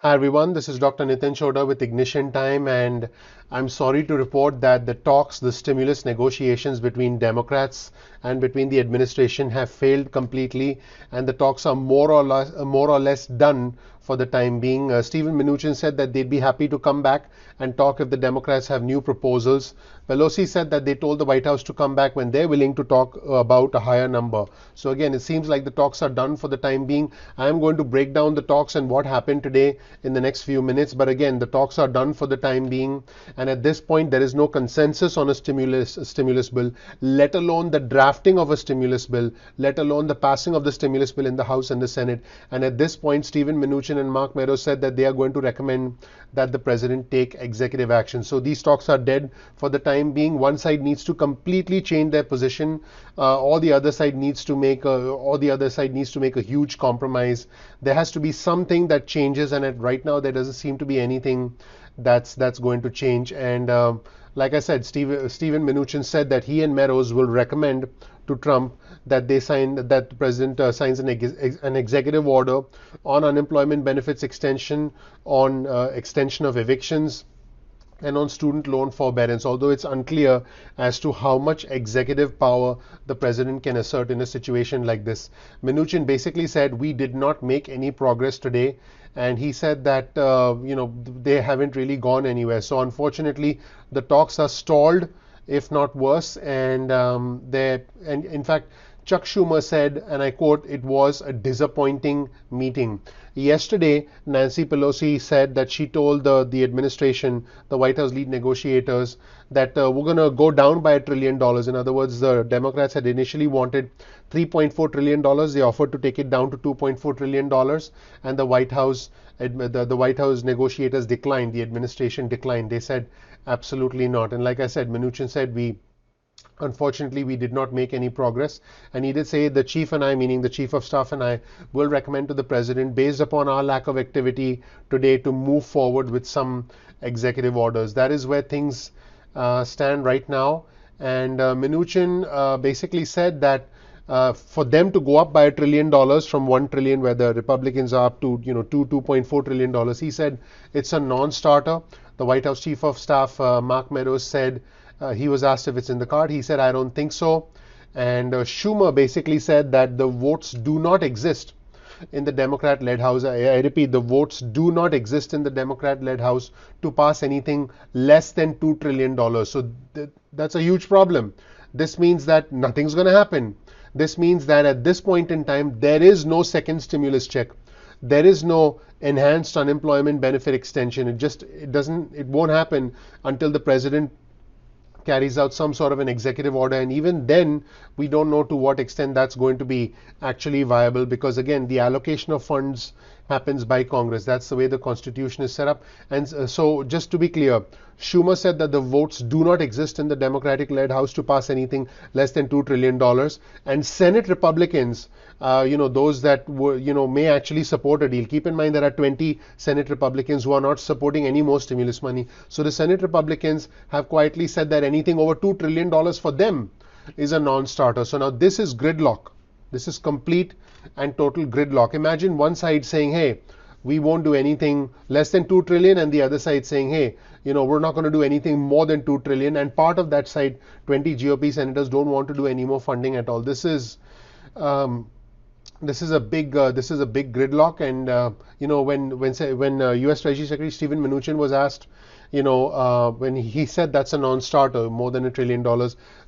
Hi everyone, this is Dr. Nitin Choda with Ignition Time, and I'm sorry to report that the stimulus negotiations between Democrats and between the administration have failed completely, and the talks are more or less done for the time being. Steven Mnuchin said that they'd be happy to come back and talk if the Democrats have new proposals. Pelosi said that they told the White House to come back when they're willing to talk about a higher number. So again, it seems like the talks are done for the time being. I am going to break down the talks and what happened today in the next few minutes. But again, the talks are done for the time being. And at this point, there is no consensus on a stimulus bill, let alone the drafting of a stimulus bill, let alone the passing of the stimulus bill in the House and the Senate. And at this point, Steven Mnuchin and Mark Meadows said that they are going to recommend that the president take executive action. So these talks are dead for the time being. One side needs to completely change their position, or the other side needs to make a huge compromise. There has to be something that changes, and right now there doesn't seem to be anything that's going to change. And like I said, Steven Mnuchin said that he and Meadows will recommend to Trump that the president signs an executive order on unemployment benefits extension, on extension of evictions, and on student loan forbearance, although it's unclear as to how much executive power the president can assert in a situation like this. Mnuchin basically said, we did not make any progress today, and he said that they haven't really gone anywhere. So unfortunately, the talks are stalled, if not worse, and in fact, Chuck Schumer said, and I quote, "It was a disappointing meeting." Yesterday, Nancy Pelosi said that she told the administration, the White House lead negotiators, that we're going to go down by $1 trillion. In other words, the Democrats had initially wanted $3.4 trillion. They offered to take it down to $2.4 trillion, and the White House negotiators declined. The administration declined. They said absolutely not. And like I said, Mnuchin said, unfortunately, we did not make any progress. And he did say the chief and I, meaning the chief of staff and I, will recommend to the president, based upon our lack of activity today, to move forward with some executive orders. That is where things stand right now. And Mnuchin basically said that for them to go up by $1 trillion from $1 trillion, where the Republicans are up to $2.4 trillion, he said it's a non-starter. The White House chief of staff, Mark Meadows, said he was asked if it's in the card. He said, I don't think so. And Schumer basically said that the votes do not exist in the Democrat-led House. I repeat, the votes do not exist in the Democrat-led House to pass anything less than $2 trillion. So that's a huge problem. This means that nothing's going to happen. This means that at this point in time, there is no second stimulus check. There is no enhanced unemployment benefit extension. It won't happen until the president carries out some sort of an executive order, and even then we don't know to what extent that's going to be actually viable, because again, the allocation of funds happens by Congress. That's the way the Constitution is set up. And so just to be clear, Schumer said that the votes do not exist in the Democratic-led House to pass anything less than $2 trillion. And Senate Republicans, those that may actually support a deal. Keep in mind there are 20 Senate Republicans who are not supporting any more stimulus money. So the Senate Republicans have quietly said that anything over $2 trillion for them is a non-starter. So now this is gridlock. This is complete and total gridlock. Imagine one side saying, hey, we won't do anything less than 2 trillion, and the other side saying, hey, we're not going to do anything more than 2 trillion. And part of that side, 20 GOP senators don't want to do any more funding at all. This is a big gridlock. And when U.S. Treasury Secretary Steven Mnuchin was asked, when he said that's a non-starter, more than $1 trillion,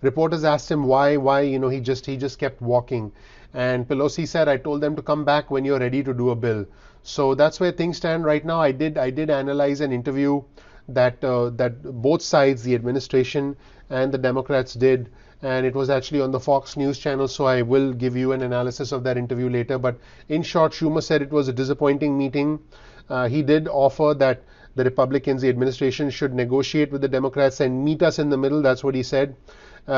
reporters asked him why he just kept walking. And Pelosi said, I told them to come back when you're ready to do a bill. So that's where things stand right now. I did analyze an interview that both sides, the administration and the Democrats, did, and it was actually on the Fox News channel, so I will give you an analysis of that interview later. But in short, Schumer said it was a disappointing meeting. He did offer that the Republicans, the administration, should negotiate with the Democrats and meet us in the middle. That's what he said.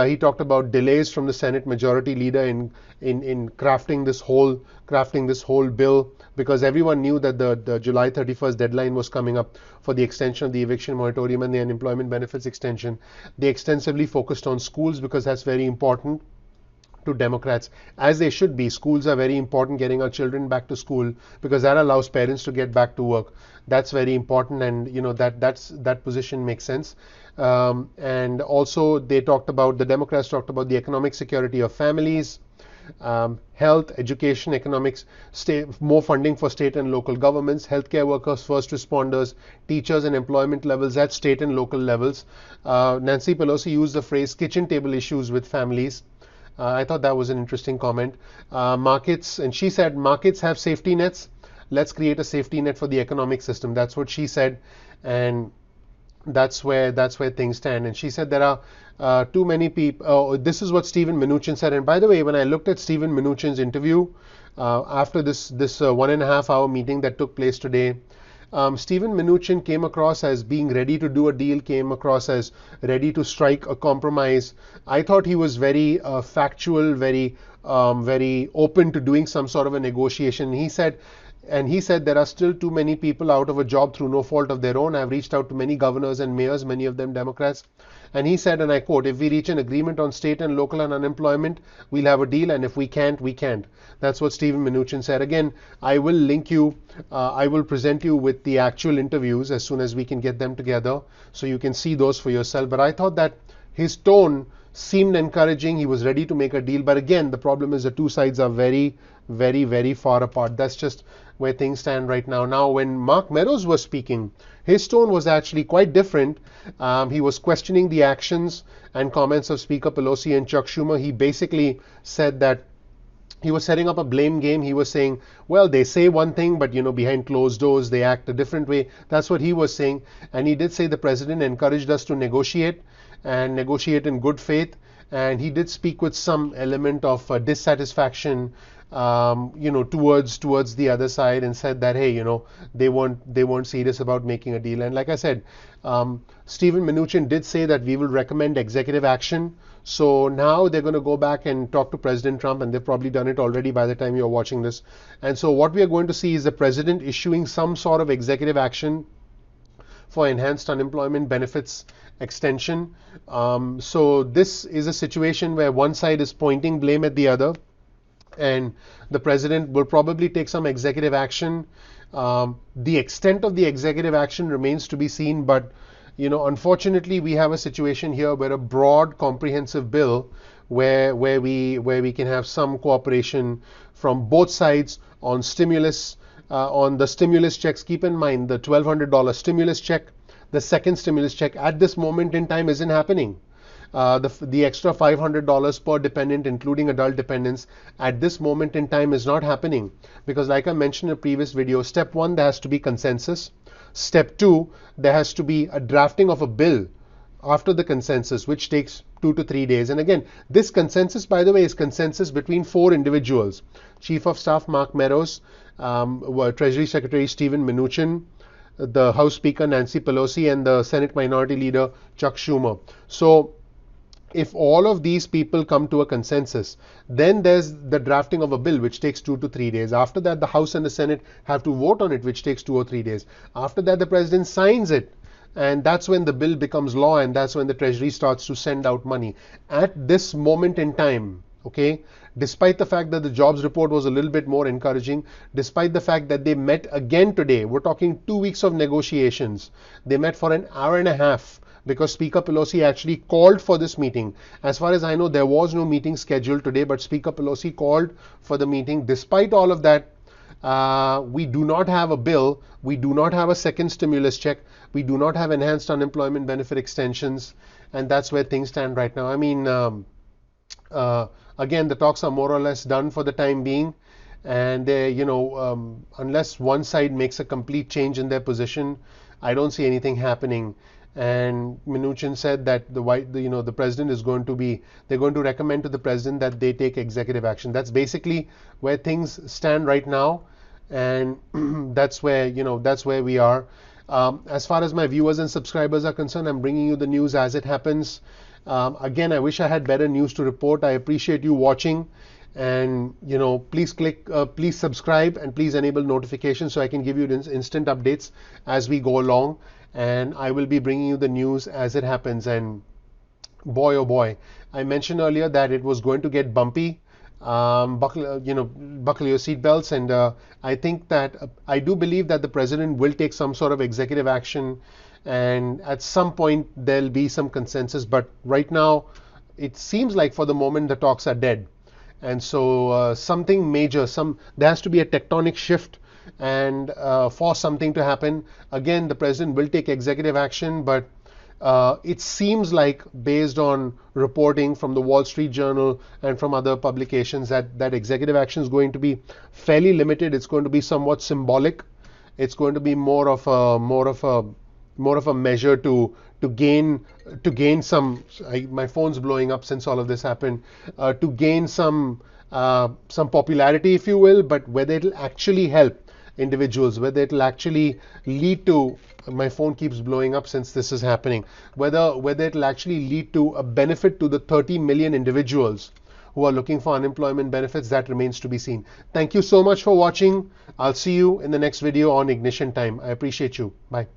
He talked about delays from the Senate Majority Leader in crafting this whole bill, because everyone knew that the July 31st deadline was coming up for the extension of the eviction moratorium and the unemployment benefits extension. They extensively focused on schools because that's very important to Democrats, as they should be. Schools are very important, getting our children back to school, because that allows parents to get back to work. That's very important, and that position makes sense. And also the Democrats talked about the economic security of families, health, education, economics, more funding for state and local governments, healthcare workers, first responders, teachers, and employment levels at state and local levels. Nancy Pelosi used the phrase kitchen table issues with families. I thought that was an interesting comment. Markets, and she said markets have safety nets. Let's create a safety net for the economic system. That's what she said, and that's where things stand. And she said there are too many people. This is what Steven Mnuchin said. And by the way, when I looked at Steven Mnuchin's interview after this 1.5 hour meeting that took place today, Steven Mnuchin came across as being ready to do a deal, came across as ready to strike a compromise. I thought he was very factual, very open to doing some sort of a negotiation. He said there are still too many people out of a job through no fault of their own. I've reached out to many governors and mayors, many of them Democrats. And he said, and I quote, if we reach an agreement on state and local and unemployment, we'll have a deal. And if we can't, we can't. That's what Steven Mnuchin said. Again, I will link you. I will present you with the actual interviews as soon as we can get them together, so you can see those for yourself. But I thought that his tone seemed encouraging. He was ready to make a deal. But again, the problem is the two sides are very, very, very far apart. That's just where things stand right now. Now, when Mark Meadows was speaking, his tone was actually quite different. He was questioning the actions and comments of Speaker Pelosi and Chuck Schumer. He basically said that he was setting up a blame game. He was saying, well, they say one thing, but behind closed doors, they act a different way. That's what he was saying. And he did say the president encouraged us to negotiate and negotiate in good faith. And he did speak with some element of dissatisfaction towards the other side, and said that, hey, they weren't serious about making a deal. And like I said, Steven Mnuchin did say that we will recommend executive action. So now they're going to go back and talk to President Trump, and they've probably done it already by the time you're watching this. And so what we are going to see is the president issuing some sort of executive action for enhanced unemployment benefits extension. So this is a situation where one side is pointing blame at the other, and the president will probably take some executive action. The extent of the executive action remains to be seen, but unfortunately, we have a situation here where a broad, comprehensive bill, where we can have some cooperation from both sides on stimulus, on the stimulus checks. Keep in mind the $1,200 stimulus check, the second stimulus check at this moment in time isn't happening. The extra $500 per dependent, including adult dependents, at this moment in time is not happening, because like I mentioned in a previous video, step one, there has to be consensus. Step two, there has to be a drafting of a bill after the consensus, which takes 2 to 3 days. And again, this consensus, by the way, is consensus between 4 individuals: Chief of Staff Mark Meadows, Treasury Secretary Steven Mnuchin, the House Speaker Nancy Pelosi, and the Senate Minority Leader Chuck Schumer. So if all of these people come to a consensus, then there's the drafting of a bill, which takes 2 to 3 days. After that, the House and the Senate have to vote on it, which takes 2 or 3 days. After that, the president signs it, and that's when the bill becomes law, and that's when the Treasury starts to send out money. At this moment in time, okay, despite the fact that the jobs report was a little bit more encouraging, despite the fact that they met again today, we're talking 2 weeks of negotiations. They met for an hour and a half, because Speaker Pelosi actually called for this meeting. As far as I know, there was no meeting scheduled today, but Speaker Pelosi called for the meeting. Despite all of that, we do not have a bill. We do not have a second stimulus check. We do not have enhanced unemployment benefit extensions. And that's where things stand right now. I mean, again, the talks are more or less done for the time being. And unless one side makes a complete change in their position, I don't see anything happening. And Mnuchin said that the president is they're going to recommend to the president that they take executive action. That's basically where things stand right now, and that's where we are. As far as my viewers and subscribers are concerned, I'm bringing you the news as it happens. Again, I wish I had better news to report. I appreciate you watching, and please subscribe and please enable notifications so I can give you instant updates as we go along. And I will be bringing you the news as it happens. And boy, oh boy, I mentioned earlier that it was going to get bumpy. buckle your seatbelts. And I think that I do believe that the president will take some sort of executive action, and at some point there'll be some consensus. But right now, it seems like for the moment the talks are dead. And so something major, there has to be a tectonic shift, and for something to happen, again, the president will take executive action. But it seems like, based on reporting from the Wall Street Journal and from other publications, that executive action is going to be fairly limited. It's going to be somewhat symbolic. It's going to be more of a measure to gain some. My phone's blowing up since all of this happened. To gain some popularity, if you will. But whether it'll actually help individuals, whether it'll actually lead to, my phone keeps blowing up since this is happening, whether it'll actually lead to a benefit to the 30 million individuals who are looking for unemployment benefits, that remains to be seen. Thank you so much for watching. I'll see you in the next video on Ignition Time. I appreciate you. Bye.